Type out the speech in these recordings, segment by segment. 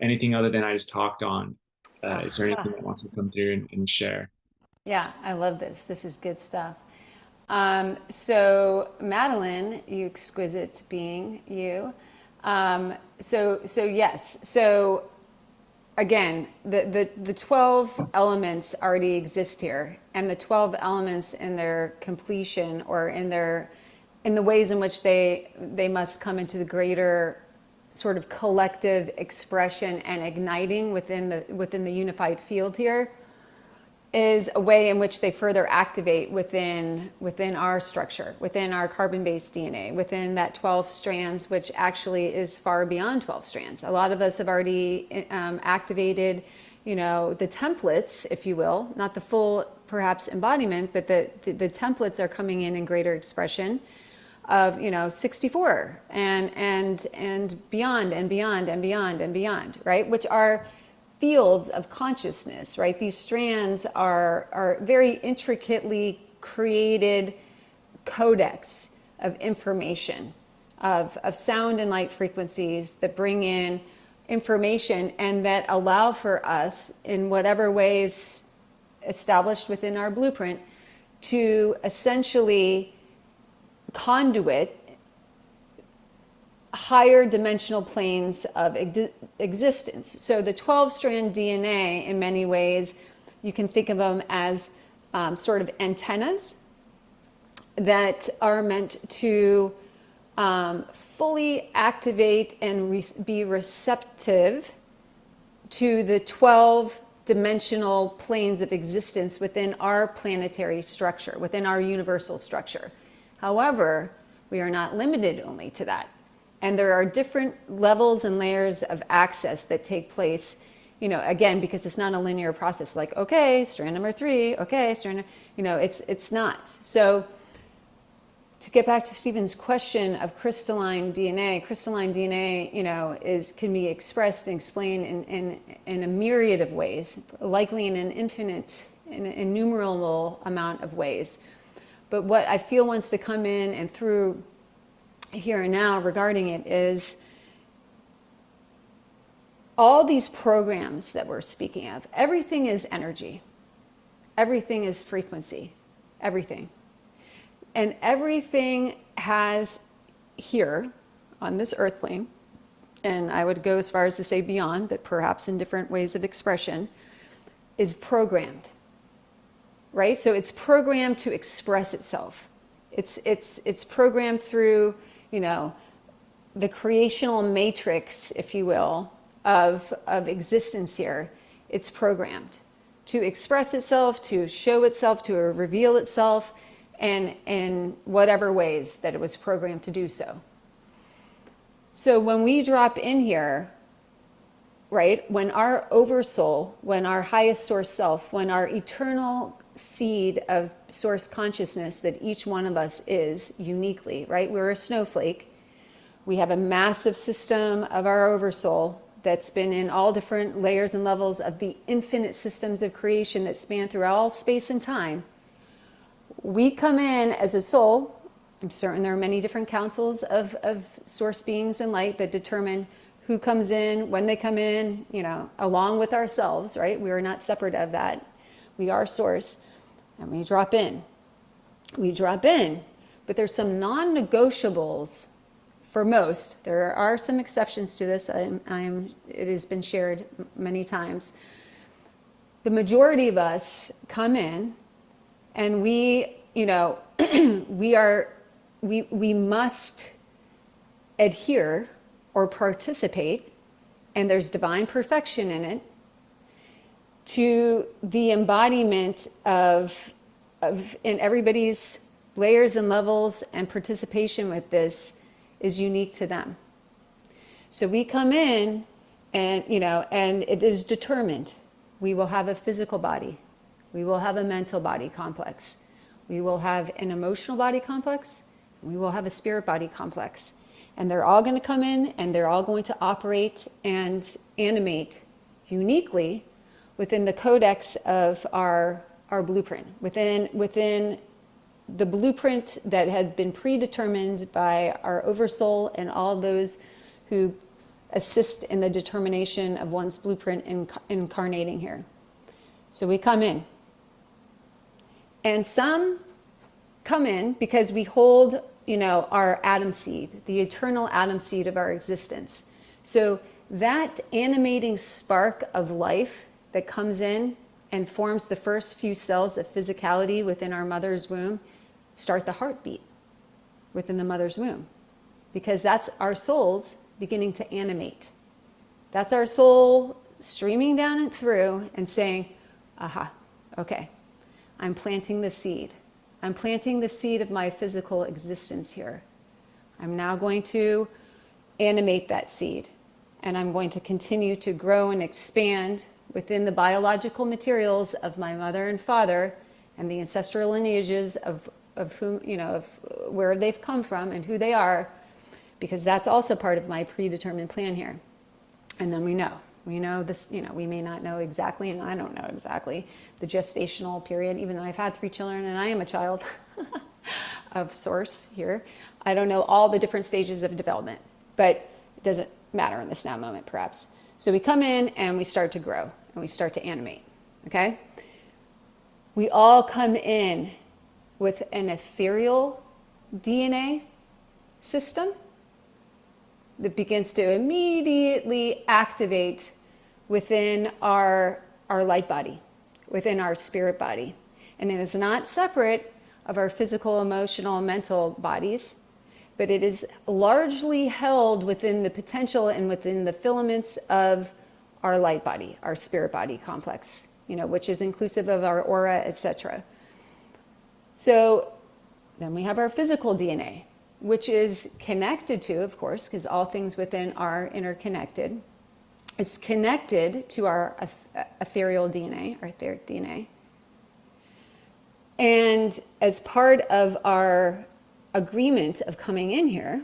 anything other than I just talked on? Is there anything that wants to come through and share? Yeah, I love this. This is good stuff. So Madeline, you exquisite being, you. So yes. So again, the 12 elements already exist here, and the 12 elements in their completion, or in the ways in which they must come into the greater sort of collective expression and igniting within the unified field here, is a way in which they further activate within our structure, within our carbon-based DNA, within that 12 strands, which actually is far beyond 12 strands. A lot of us have already activated, the templates, if you will, not the full perhaps embodiment, but the templates are coming in greater expression of 64 and beyond and beyond and beyond and beyond, right? Which are fields of consciousness, right? These strands are very intricately created codex of information, of sound and light frequencies that bring in information and that allow for us, in whatever ways established within our blueprint, to essentially conduit higher dimensional planes of existence. So the 12-strand DNA, in many ways, you can think of them as sort of antennas that are meant to fully activate and be receptive to the 12 dimensional planes of existence within our planetary structure, within our universal structure. However, we are not limited only to that. And there are different levels and layers of access that take place, again, because it's not a linear process, like, okay, strand number 3, okay, it's not. So to get back to Stephen's question of crystalline DNA, can be expressed and explained in a myriad of ways, likely in an innumerable amount of ways. But what I feel wants to come in and through here and now regarding it is all these programs that we're speaking of. Everything is energy. Everything is frequency. Everything. And everything has here on this earth plane, and I would go as far as to say beyond, but perhaps in different ways of expression, is programmed. Right? So it's programmed to express itself. It's programmed through, the creational matrix, if you will, of existence here. It's programmed to express itself, to show itself, to reveal itself, and in whatever ways that it was programmed to do so. So when we drop in here, right, when our oversoul, when our highest source self, when our eternal seed of source consciousness that each one of us is uniquely, right? We're a snowflake. We have a massive system of our oversoul that's been in all different layers and levels of the infinite systems of creation that span through all space and time. We come in as a soul. I'm certain there are many different councils of source beings and light that determine who comes in, when they come in, along with ourselves, right? We are not separate of that. We are source, and we drop in. We drop in, but there's some non-negotiables for most. There are some exceptions to this. It has been shared many times. The majority of us come in, and we must adhere or participate, and there's divine perfection in it, to the embodiment of in everybody's layers and levels, and participation with this is unique to them. So we come in and, and it is determined. We will have a physical body. We will have a mental body complex. We will have an emotional body complex. We will have a spirit body complex. And they're all going to come in, and they're all going to operate and animate uniquely within the codex of our blueprint, within the blueprint that had been predetermined by our oversoul and all those who assist in the determination of one's blueprint in incarnating here. So we come in. And some come in because we hold, our atom seed, the eternal atom seed of our existence. So that animating spark of life that comes in and forms the first few cells of physicality within our mother's womb start the heartbeat within the mother's womb, because that's our souls beginning to animate. That's our soul streaming down and through and saying, aha, okay, I'm planting the seed. I'm planting the seed of my physical existence here. I'm now going to animate that seed, and I'm going to continue to grow and expand within the biological materials of my mother and father and the ancestral lineages of whom, of where they've come from and who they are, because that's also part of my predetermined plan here. And then we know this, we may not know exactly, and I don't know exactly the gestational period, even though I've had 3 children and I am a child of source here. I don't know all the different stages of development, but it doesn't matter in this now moment, perhaps. So we come in and we start to grow and we start to animate, okay? We all come in with an ethereal DNA system that begins to immediately activate within our light body, within our spirit body. And it is not separate of our physical, emotional, and mental bodies, but it is largely held within the potential and within the filaments of our light body, our spirit body complex, which is inclusive of our aura, etc. So then we have our physical DNA, which is connected to, of course, because all things within are interconnected. It's connected to our ethereal DNA, our etheric DNA. And as part of our agreement of coming in here,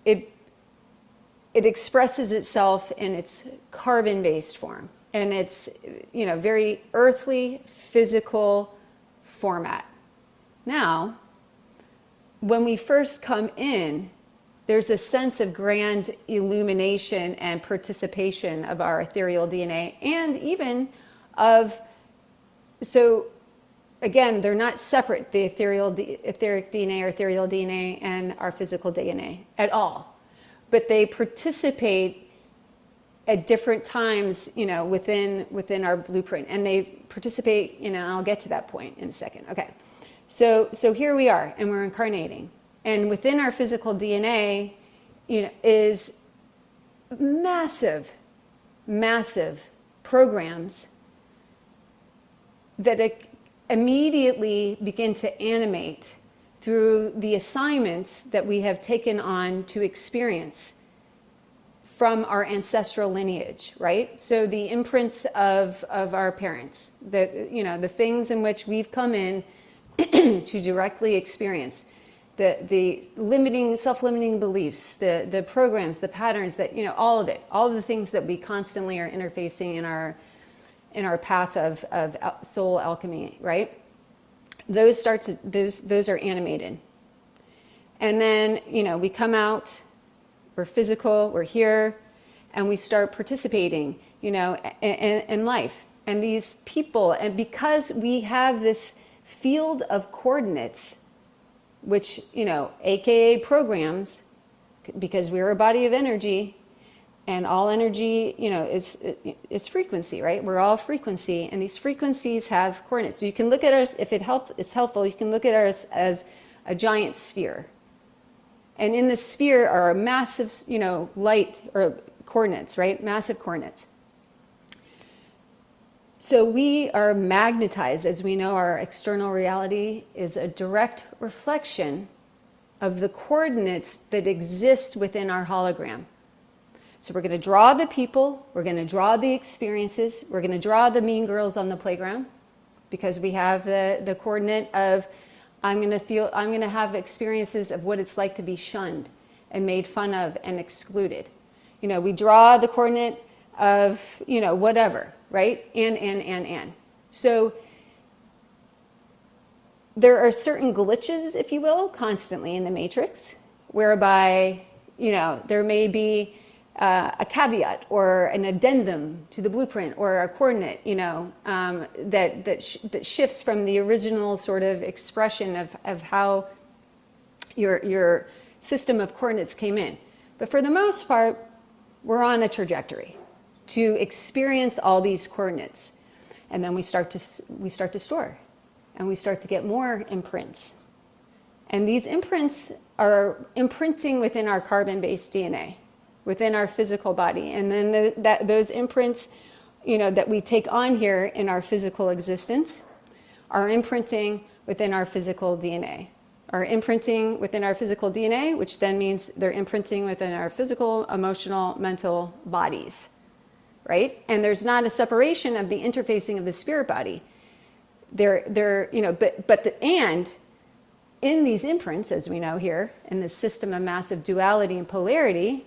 it expresses itself in its carbon-based form. And it's, very earthly, physical format. Now, when we first come in, there's a sense of grand illumination and participation of our ethereal DNA, and even so again, they're not separate, the etheric DNA or ethereal DNA and our physical DNA at all, but they participate at different times, within our blueprint, and they participate, I'll get to that point in a second. Okay. So here we are, and we're incarnating. And within our physical DNA, is massive, massive programs that immediately begin to animate through the assignments that we have taken on to experience from our ancestral lineage, right? So the imprints of our parents, the things in which we've come in to directly experience, the limiting, self-limiting beliefs, the programs, the patterns that, all of it, all of the things that we constantly are interfacing in our path of soul alchemy, right? Those are animated. And then, we come out, we're physical, we're here, and we start participating, in life. And these people, and because we have this field of coordinates, which, AKA programs, because we're a body of energy, and all energy, is frequency, right? We're all frequency, and these frequencies have coordinates. So you can look at us, if it's helpful, you can look at us as a giant sphere. And in the sphere are massive, light or coordinates, right? Massive coordinates. So we are magnetized, as we know our external reality is a direct reflection of the coordinates that exist within our hologram. So we're going to draw the people, we're going to draw the experiences, we're going to draw the mean girls on the playground, because we have the coordinate of I'm going to have experiences of what it's like to be shunned and made fun of and excluded. We draw the coordinate of, whatever, right? And. So there are certain glitches, if you will, constantly in the matrix, whereby, there may be a caveat or an addendum to the blueprint or a coordinate, that shifts from the original sort of expression of how your system of coordinates came in. But for the most part, we're on a trajectory to experience all these coordinates. And then we start to store, and we start to get more imprints. And these imprints are imprinting within our carbon-based DNA, within our physical body. And then those imprints, that we take on here in our physical existence are imprinting within our physical DNA. Are imprinting within our physical DNA, which then means they're imprinting within our physical, emotional, mental bodies, right? And there's not a separation of the interfacing of the spirit body. And in these imprints, as we know here, in this system of massive duality and polarity,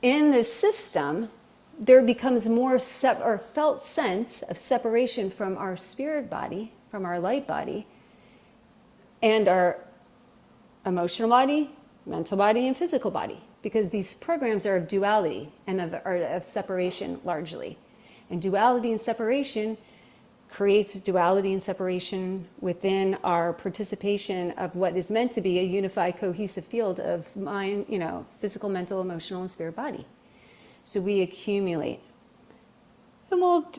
in this system, there becomes more or felt sense of separation from our spirit body, from our light body, and our emotional body, mental body, and physical body, because these programs are of duality and of separation largely. And duality and separation creates duality and separation within our participation of what is meant to be a unified, cohesive field of mind, physical, mental, emotional, and spirit body. So we accumulate. And we'll,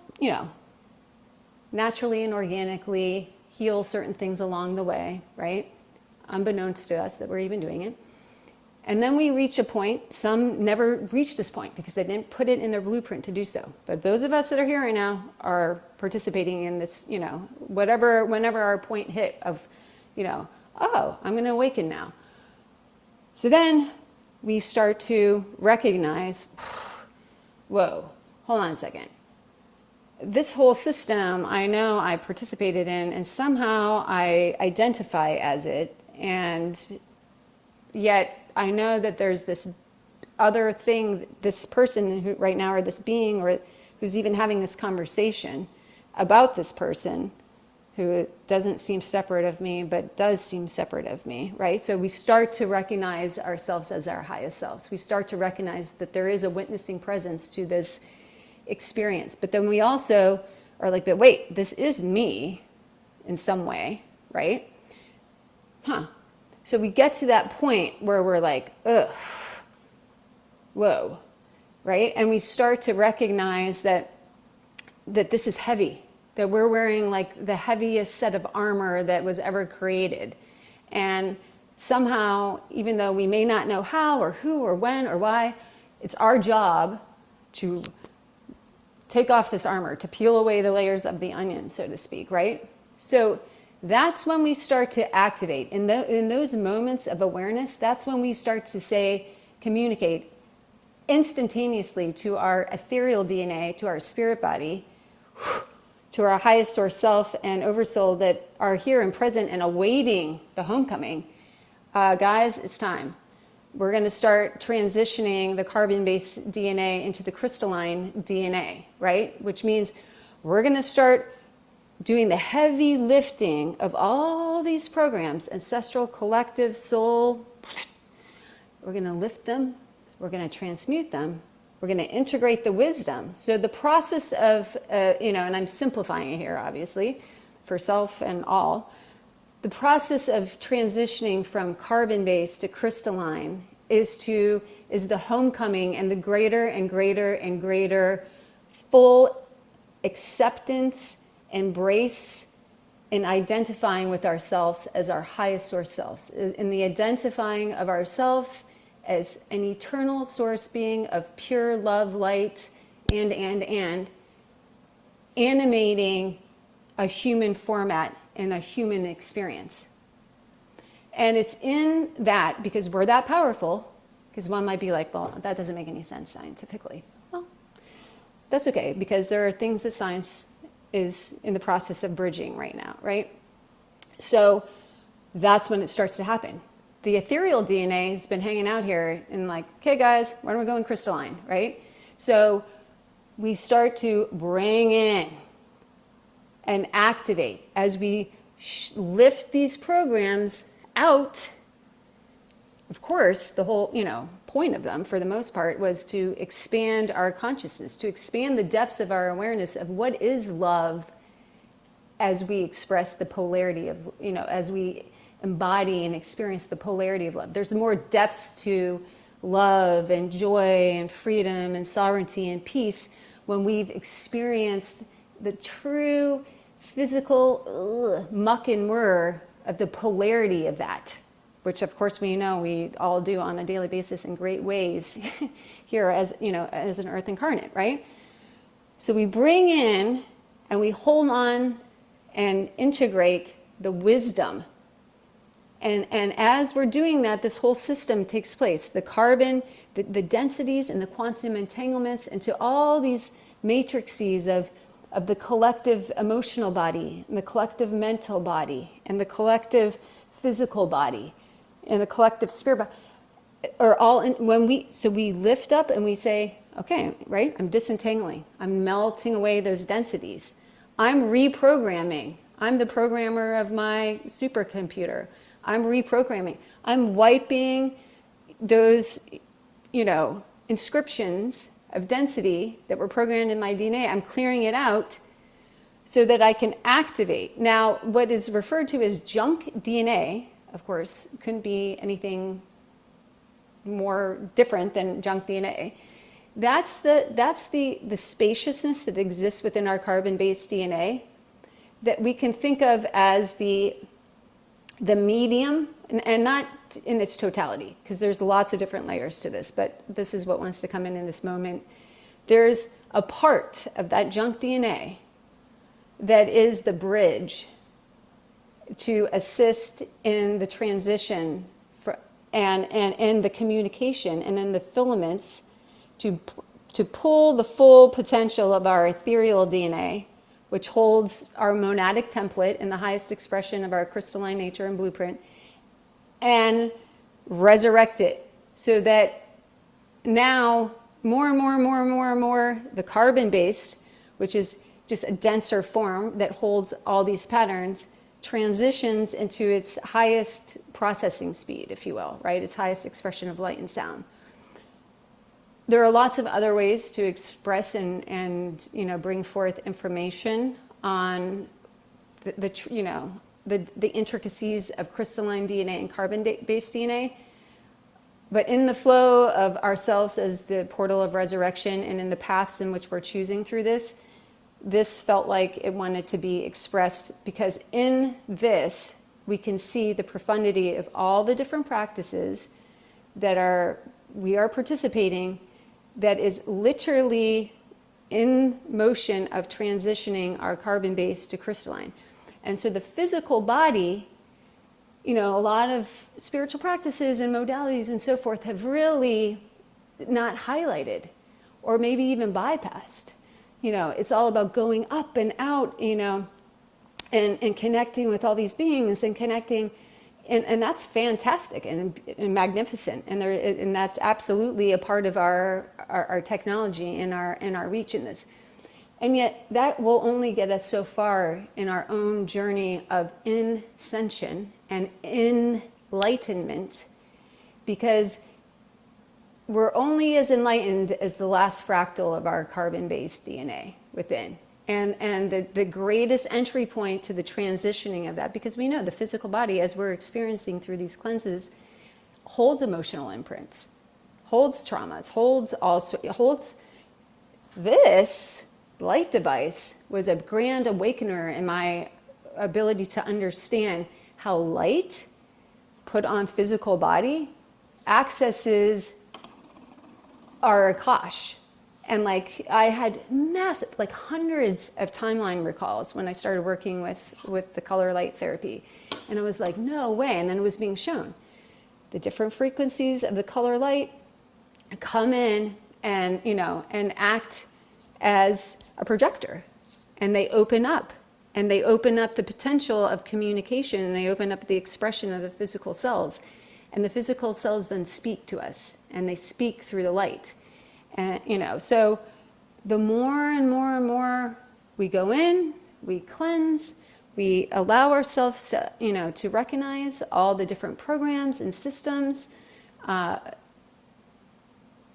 naturally and organically heal certain things along the way, right? Unbeknownst to us that we're even doing it. And then we reach a point, some never reach this point because they didn't put it in their blueprint to do so. But those of us that are here right now are participating in this, whenever our point hit of, oh, I'm going to awaken now. So then we start to recognize, whoa, hold on a second. This whole system I know I participated in, and somehow I identify as it, and yet I know that there's this other thing, this person who right now, or this being, or who's even having this conversation about this person who doesn't seem separate of me, but does seem separate of me, right? So we start to recognize ourselves as our highest selves. We start to recognize that there is a witnessing presence to this experience. But then we also are like, but wait, this is me in some way, right? So we get to that point where we're like, ugh, whoa, right? And we start to recognize that this is heavy, that we're wearing like the heaviest set of armor that was ever created. And somehow, even though we may not know how or who or when or why, it's our job to take off this armor, to peel away the layers of the onion, so to speak, right? So that's when we start to activate. In those moments of awareness, that's when we start to communicate instantaneously to our ethereal DNA, to our spirit body, to our highest source self and oversoul that are here and present and awaiting the homecoming. Guys, it's time. We're going to start transitioning the carbon-based DNA into the crystalline DNA, right? Which means we're going to start doing the heavy lifting of all these programs, ancestral, collective, soul. We're going to lift them. We're going to transmute them. We're going to integrate the wisdom. So the process of, and I'm simplifying it here, obviously, for self and all. The process of transitioning from carbon-based to crystalline is the homecoming and the greater and greater and greater full acceptance, embrace, in identifying with ourselves as our highest source selves, in the identifying of ourselves as an eternal source being of pure love, light, and animating a human format and a human experience. And it's in that, because we're that powerful, because one might be like, well, that doesn't make any sense scientifically. Well, that's okay, because there are things that science is in the process of bridging right now, right? So that's when it starts to happen. The ethereal DNA has been hanging out here and like, okay guys, when are we going crystalline, right? So we start to bring in and activate as we lift these programs out of course, the whole, point of them for the most part was to expand our consciousness, to expand the depths of our awareness of what is love as we express the polarity of, as we embody and experience the polarity of love. There's more depths to love and joy and freedom and sovereignty and peace when we've experienced the true physical muck and whir of the polarity of that, which of course we know we all do on a daily basis in great ways here as an earth incarnate, right? So we bring in and we hold on and integrate the wisdom. And as we're doing that, this whole system takes place. The carbon, the densities and the quantum entanglements into all these matrices of the collective emotional body, and the collective mental body, and the collective physical body, and the collective spirit body, are all in, so we lift up and we say, okay, right? I'm disentangling. I'm melting away those densities. I'm reprogramming. I'm the programmer of my supercomputer. I'm reprogramming. I'm wiping those, inscriptions of density that were programmed in my DNA. I'm clearing it out so that I can activate. Now, what is referred to as junk DNA, of course, couldn't be anything more different than junk DNA. That's the spaciousness that exists within our carbon-based DNA that we can think of as the medium, and not in its totality, because there's lots of different layers to this, but this is what wants to come in this moment. There's a part of that junk DNA that is the bridge to assist in the transition and the communication and in the filaments to pull the full potential of our ethereal DNA, which holds our monadic template in the highest expression of our crystalline nature and blueprint, and resurrect it so that now more and more, the carbon-based, which is just a denser form that holds all these patterns, transitions into its highest processing speed, if you will, right? Its highest expression of light and sound. There are lots of other ways to express and bring forth information on the intricacies of crystalline DNA and carbon-based DNA. But in the flow of ourselves as the portal of resurrection and in the paths in which we're choosing through this felt like it wanted to be expressed, because in this we can see the profundity of all the different practices that we are participating, that is literally in motion of transitioning our carbon base to crystalline. And so the physical body, a lot of spiritual practices and modalities and so forth have really not highlighted or maybe even bypassed. It's all about going up and out, and connecting with all these beings and connecting. And that's fantastic and magnificent, and that's absolutely a part of our technology and our reach in this. And yet that will only get us so far in our own journey of ascension and enlightenment, because we're only as enlightened as the last fractal of our carbon-based DNA within. And the greatest entry point to the transitioning of that, because we know the physical body, as we're experiencing through these cleanses, holds emotional imprints, holds traumas, holds this light device was a grand awakener in my ability to understand how light put on physical body accesses our Akash. And I had massive, hundreds of timeline recalls when I started working with the color light therapy. And I was like, no way. And then it was being shown. The different frequencies of the color light come in and, and act as a projector. And they open up. And they open up the potential of communication. And they open up the expression of the physical cells. And the physical cells then speak to us. And they speak through the light. And, so the more and more we go in, we cleanse, we allow ourselves to, to recognize all the different programs and systems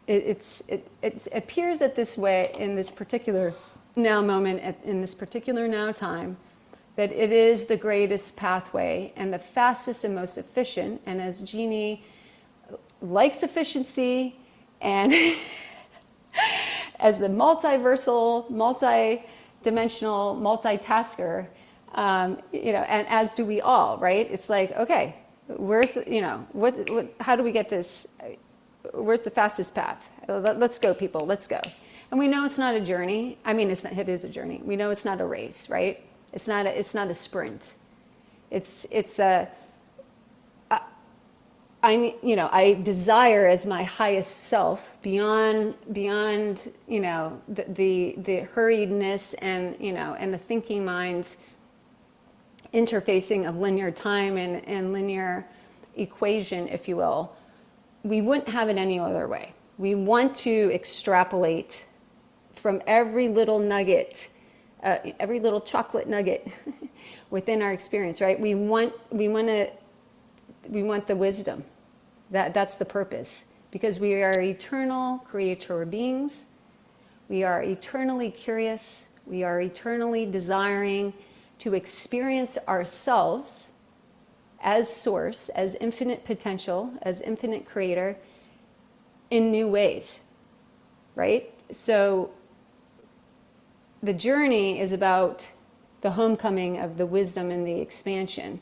It appears that this way, in this particular now moment, in this particular now time, that it is the greatest pathway and the fastest and most efficient. And as Jeannie likes efficiency, and as the multiversal, multi-dimensional, multitasker, and as do we all, right? It's like, okay, where's the, how do we get this? Where's the fastest path? Let's go, people, let's go. And we know it's not a journey. I mean, it is a journey. We know it's not a race, right? It's not a sprint. I desire as my highest self beyond the hurriedness and the thinking mind's interfacing of linear time and linear equation, if you will. We wouldn't have it any other way. We want to extrapolate from every little nugget, every little chocolate nugget within our experience, right? We want the wisdom. That's the purpose, because we are eternal creator beings. We are eternally curious. We are eternally desiring to experience ourselves as source, as infinite potential, as infinite creator in new ways, right? So the journey is about the homecoming of the wisdom and the expansion.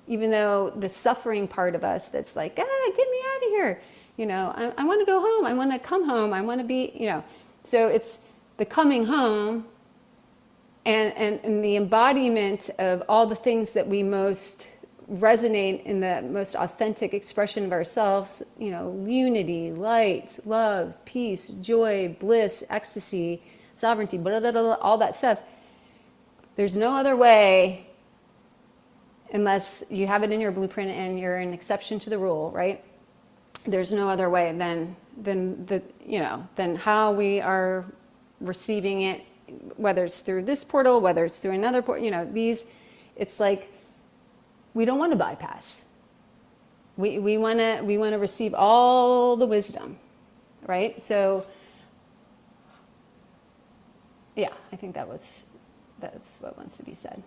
Even though the suffering part of us that's like, get me out of here. I want to go home. I want to come home. I want to be, So it's the coming home and the embodiment of all the things that we most resonate in the most authentic expression of ourselves, unity, light, love, peace, joy, bliss, ecstasy, sovereignty, blah, blah, blah, blah, all that stuff. There's no other way, unless you have it in your blueprint and you're an exception to the rule, right? There's no other way than how we are receiving it, whether it's through this portal, whether it's through another portal, it's like, we don't want to bypass. We want to receive all the wisdom, right? So, yeah, I think that's what wants to be said.